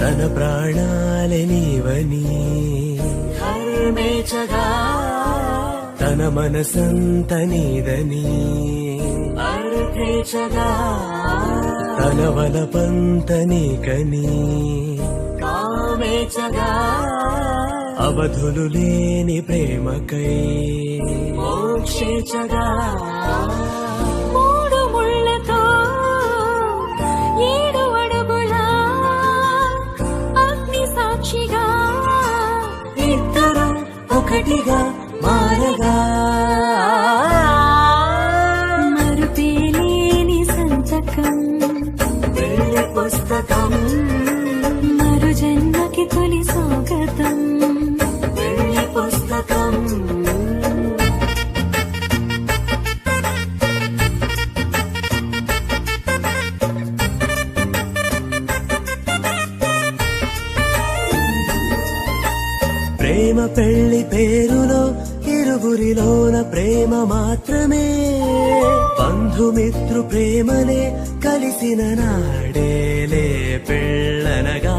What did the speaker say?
తన ప్రాణాలే నీవని హర్మేచగా తన మనసంత నీదని అర్థేచగా తన వలపంత నీకని కామేచగా అవధులు లేని ప్రేమకై మోక్షేచగా మూడు ముళ్ళతో 7 అడుగుల అగ్ని సాక్షిగా ఇద్దరు ఒకటిగా మారగా మరుపేలేని సంతకం పెళ్లి పుస్తకం మరు జన్మకి తొలి స్వాగతం పెళ్లి పుస్తకం ప్రేమ పెళ్లి పేరులో ఇరువురిలోన ప్రేమ మాత్రమే బంధుమిత్రు ప్రేమనే కలిసిన నాడేలే పెళ్ళనగా